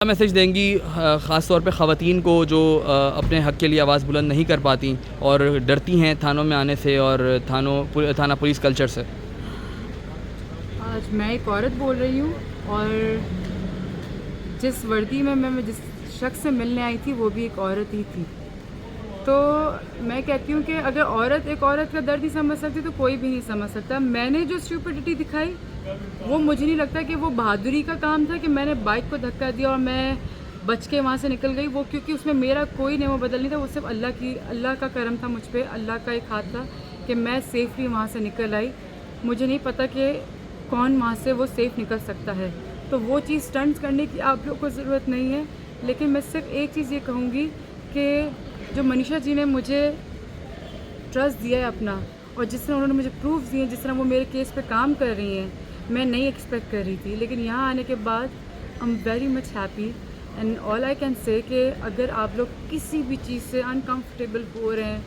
क्या मैसेज देंगी ख़ास तौर पे ख़वातीन को जो अपने हक़ के लिए आवाज़ बुलंद नहीं कर पाती और डरती हैं थानों में आने से और थाना पुलिस कल्चर से? आज मैं एक औरत बोल रही हूँ और जिस वर्दी में मैं जिस शख्स से मिलने आई थी वो भी एक औरत ही थी। तो मैं कहती हूँ कि अगर एक औरत का दर्द नहीं समझ सकती तो कोई भी नहीं समझ सकता। मैंने जो स्टुपिडिटी दिखाई वो मुझे नहीं लगता कि वो बहादुरी का काम था कि मैंने बाइक को धक्का दिया और मैं बच के वहाँ से निकल गई। वो क्योंकि उसमें मेरा कोई नेमो बदल नहीं था, वो सिर्फ अल्लाह का करम था मुझ पर, अल्लाह का एक हाथ था कि मैं सेफली वहाँ से निकल आई। मुझे नहीं पता कि कौन वहाँ से वो सेफ़ निकल सकता है। तो वो चीज़ स्टंट्स करने की आप लोग को ज़रूरत नहीं है। लेकिन मैं सिर्फ एक चीज़ ये कहूँगी कि जो मनीषा जी ने मुझे ट्रस्ट दिया है अपना, और जिस तरह उन्होंने मुझे प्रूफ्स दिए, जिस तरह वो मेरे केस पे काम कर रही हैं, मैं नहीं एक्सपेक्ट कर रही थी। लेकिन यहाँ आने के बाद I am very much happy and all I can say कि अगर आप लोग किसी भी चीज़ से अनकंफर्टेबल हो रहे हैं,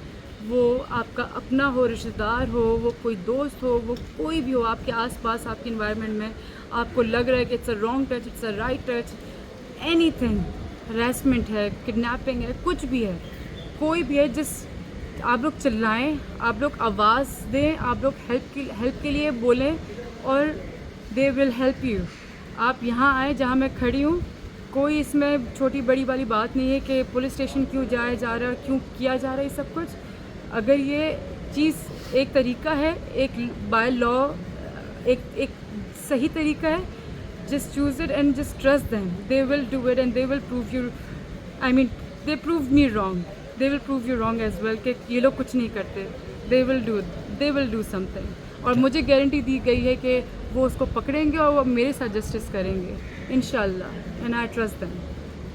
वो आपका अपना हो, रिश्तेदार हो, वो कोई दोस्त हो, वो कोई भी हो आपके आसपास, आपके इन्वायरमेंट में, आपको लग रहा है कि it's a wrong touch, it's a right touch, anything, harassment है, किडनैपिंग है, कुछ भी है, कोई भी है, जिस आप लोग चिल्लाएं, आप लोग आवाज़ दें, आप लोग हेल्प के लिए बोलें और दे विल हेल्प यू। आप यहाँ आए जहाँ मैं खड़ी हूँ। कोई इसमें छोटी बड़ी वाली बात नहीं है कि पुलिस स्टेशन क्यों जाया जा रहा है, क्यों किया जा रहा है ये सब कुछ। अगर ये चीज़ एक तरीका है, एक बाय लॉ एक सही तरीका है, just choose it and just trust them, they will do it and they will prove you, I mean they prove me wrong, they will prove you wrong as well कि ये लोग कुछ नहीं करते। दे विल डू समथिंग, और मुझे guarantee दी गई है कि वो उसको पकड़ेंगे और वो मेरे साथ जस्टिस करेंगे इंशाल्लाह, एंड आई ट्रस्ट देम।